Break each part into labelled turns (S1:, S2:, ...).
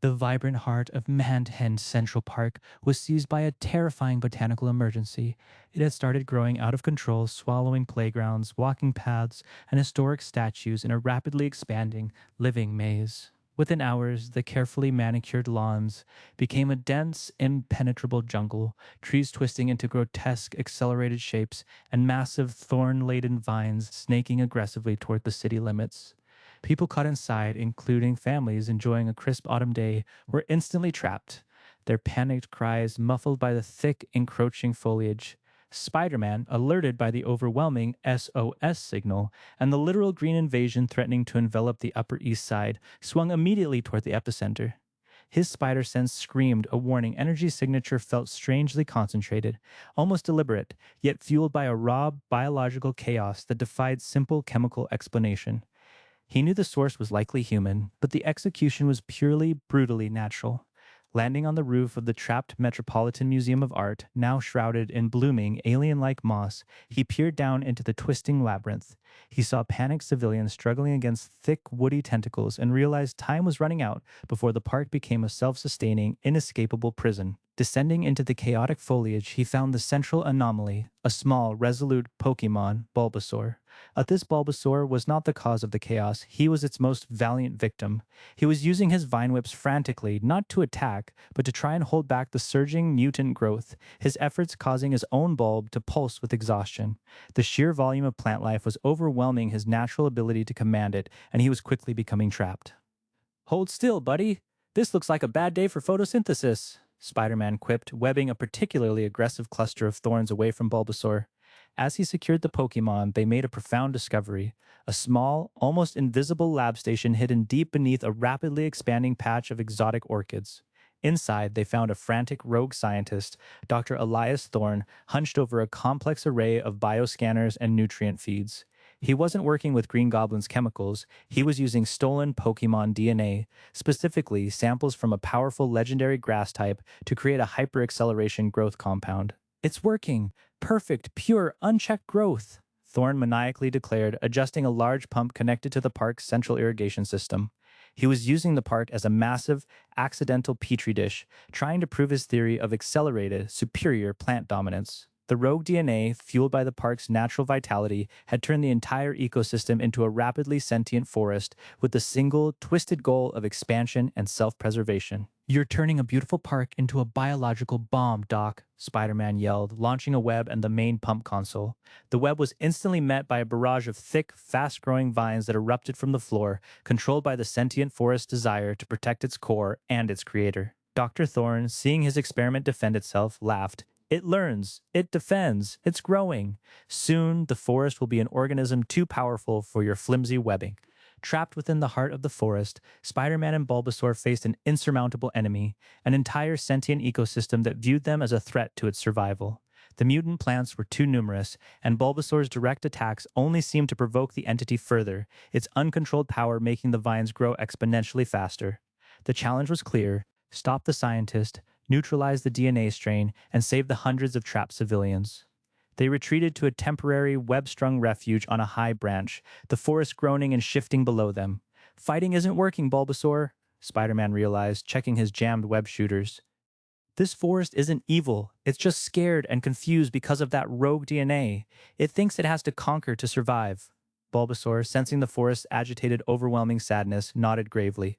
S1: The vibrant heart of Manhattan Central Park was seized by a terrifying botanical emergency. It had started growing out of control, swallowing playgrounds, walking paths, and historic statues in a rapidly expanding, living maze. Within hours, the carefully manicured lawns became a dense, impenetrable jungle, trees twisting into grotesque, accelerated shapes, and massive, thorn laden vines snaking aggressively toward the city limits. People caught inside, including families enjoying a crisp autumn day, were instantly trapped, their panicked cries muffled by the thick, encroaching foliage. Spider Man, alerted by the overwhelming SOS signal and the literal green invasion threatening to envelop the Upper East Side, swung immediately toward the epicenter. His spider sense screamed a warning. Energy signature felt strangely concentrated, almost deliberate, yet fueled by a raw biological chaos that defied simple chemical explanation. He knew the source was likely human, but the execution was purely, brutally natural. Landing on the roof of the trapped Metropolitan Museum of Art, now shrouded in blooming, alien-like moss, he peered down into the twisting labyrinth. He saw panicked civilians struggling against thick, woody tentacles and realized time was running out before the park became a self-sustaining, inescapable prison. Descending into the chaotic foliage, he found the central anomaly, a small, resolute Pokémon, Bulbasaur. This Bulbasaur was not the cause of the chaos, he was its most valiant victim. He was using his vine whips frantically, not to attack, but to try and hold back the surging mutant growth, his efforts causing his own bulb to pulse with exhaustion. The sheer volume of plant life was overwhelming his natural ability to command it, and he was quickly becoming trapped. "Hold still, buddy. This looks like a bad day for photosynthesis," Spider-Man quipped, webbing a particularly aggressive cluster of thorns away from Bulbasaur. As he secured the Pokémon, they made a profound discovery. A small, almost invisible lab station hidden deep beneath a rapidly expanding patch of exotic orchids. Inside, they found a frantic rogue scientist, Dr. Elias Thorne, hunched over a complex array of bioscanners and nutrient feeds. He wasn't working with Green Goblin's chemicals, he was using stolen Pokemon DNA, specifically samples from a powerful legendary grass type to create a hyper-acceleration growth compound. "It's working! Perfect, pure, unchecked growth!" Thorne maniacally declared, adjusting a large pump connected to the park's central irrigation system. He was using the park as a massive, accidental petri dish, trying to prove his theory of accelerated, superior plant dominance. The rogue DNA, fueled by the park's natural vitality, had turned the entire ecosystem into a rapidly sentient forest with the single, twisted goal of expansion and self-preservation. "You're turning a beautiful park into a biological bomb, Doc," Spider-Man yelled, launching a web and the main pump console. The web was instantly met by a barrage of thick, fast-growing vines that erupted from the floor, controlled by the sentient forest's desire to protect its core and its creator. Dr. Thorne, seeing his experiment defend itself, laughed. "It learns, it defends, it's growing. Soon, the forest will be an organism too powerful for your flimsy webbing." Trapped within the heart of the forest, Spider-Man and Bulbasaur faced an insurmountable enemy, an entire sentient ecosystem that viewed them as a threat to its survival. The mutant plants were too numerous, and Bulbasaur's direct attacks only seemed to provoke the entity further, its uncontrolled power making the vines grow exponentially faster. The challenge was clear: stop the scientist, neutralize the DNA strain, and save the hundreds of trapped civilians. They retreated to a temporary, web-strung refuge on a high branch, the forest groaning and shifting below them. "Fighting isn't working, Bulbasaur," Spider-Man realized, checking his jammed web shooters. "This forest isn't evil, it's just scared and confused because of that rogue DNA. It thinks it has to conquer to survive." Bulbasaur, sensing the forest's agitated, overwhelming sadness, nodded gravely.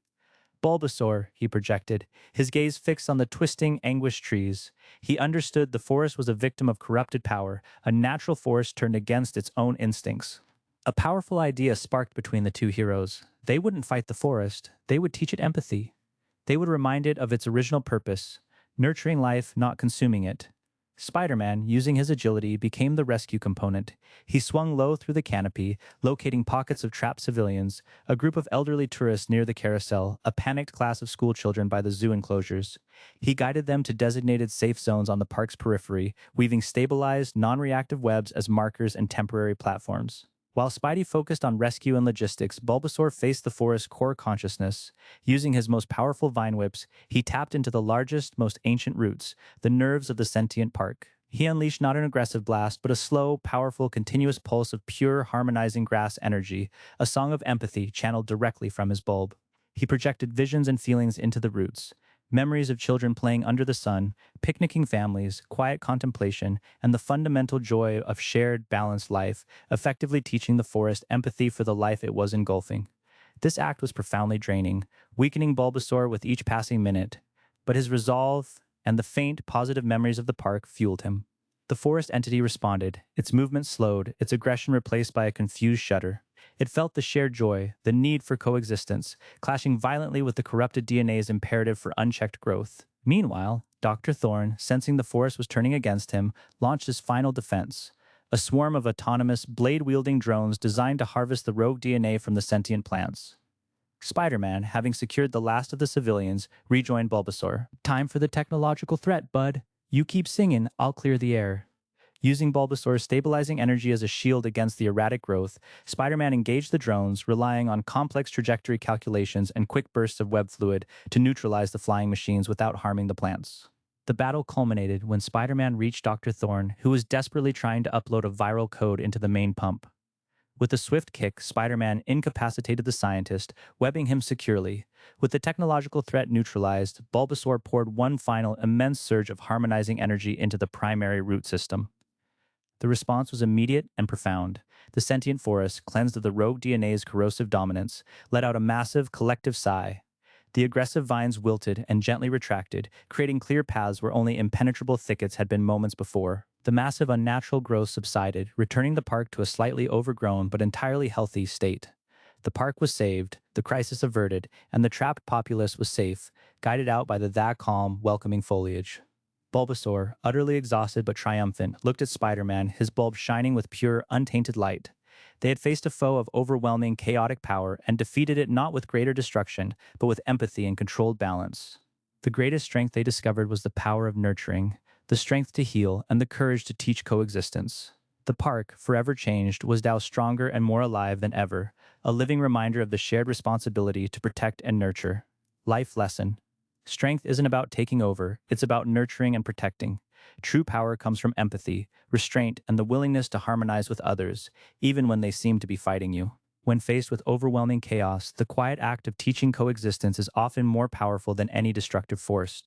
S1: "Bulbasaur," he projected, his gaze fixed on the twisting, anguished trees. He understood the forest was a victim of corrupted power, a natural force turned against its own instincts. A powerful idea sparked between the two heroes. They wouldn't fight the forest, they would teach it empathy. They would remind it of its original purpose, nurturing life, not consuming it. Spider-Man, using his agility, became the rescue component. He swung low through the canopy, locating pockets of trapped civilians, a group of elderly tourists near the carousel, a panicked class of schoolchildren by the zoo enclosures. He guided them to designated safe zones on the park's periphery, weaving stabilized, non-reactive webs as markers and temporary platforms. While Spidey focused on rescue and logistics, Bulbasaur faced the forest's core consciousness. Using his most powerful vine whips, he tapped into the largest, most ancient roots, the nerves of the sentient park. He unleashed not an aggressive blast, but a slow, powerful, continuous pulse of pure, harmonizing grass energy, a song of empathy channeled directly from his bulb. He projected visions and feelings into the roots, memories of children playing under the sun, picnicking families, quiet contemplation, and the fundamental joy of shared, balanced life, effectively teaching the forest empathy for the life it was engulfing. This act was profoundly draining, weakening Bulbasaur with each passing minute, but his resolve and the faint, positive memories of the park fueled him. The forest entity responded, its movement slowed, its aggression replaced by a confused shudder. It felt the shared joy, the need for coexistence, clashing violently with the corrupted DNA's imperative for unchecked growth. Meanwhile, Dr. Thorne, sensing the forest was turning against him, launched his final defense. A swarm of autonomous, blade-wielding drones designed to harvest the rogue DNA from the sentient plants. Spider-Man, having secured the last of the civilians, rejoined Bulbasaur. Time for the technological threat, bud. You keep singing, I'll clear the air. Using Bulbasaur's stabilizing energy as a shield against the erratic growth, Spider-Man engaged the drones, relying on complex trajectory calculations and quick bursts of web fluid to neutralize the flying machines without harming the plants. The battle culminated when Spider-Man reached Dr. Thorne, who was desperately trying to upload a viral code into the main pump. With a swift kick, Spider-Man incapacitated the scientist, webbing him securely. With the technological threat neutralized, Bulbasaur poured one final immense surge of harmonizing energy into the primary root system. The response was immediate and profound. The sentient forest, cleansed of the rogue DNA's corrosive dominance, let out a massive, collective sigh. The aggressive vines wilted and gently retracted, creating clear paths where only impenetrable thickets had been moments before. The massive unnatural growth subsided, returning the park to a slightly overgrown but entirely healthy state. The park was saved, the crisis averted, and the trapped populace was safe, guided out by the that calm, welcoming foliage. Bulbasaur, utterly exhausted but triumphant, looked at Spider-Man, his bulb shining with pure, untainted light. They had faced a foe of overwhelming, chaotic power and defeated it not with greater destruction, but with empathy and controlled balance. The greatest strength they discovered was the power of nurturing, the strength to heal, and the courage to teach coexistence. The park, forever changed, was now stronger and more alive than ever, a living reminder of the shared responsibility to protect and nurture. Life lesson. Strength isn't about taking over, it's about nurturing and protecting. True power comes from empathy, restraint, and the willingness to harmonize with others, even when they seem to be fighting you. When faced with overwhelming chaos, the quiet act of teaching coexistence is often more powerful than any destructive force.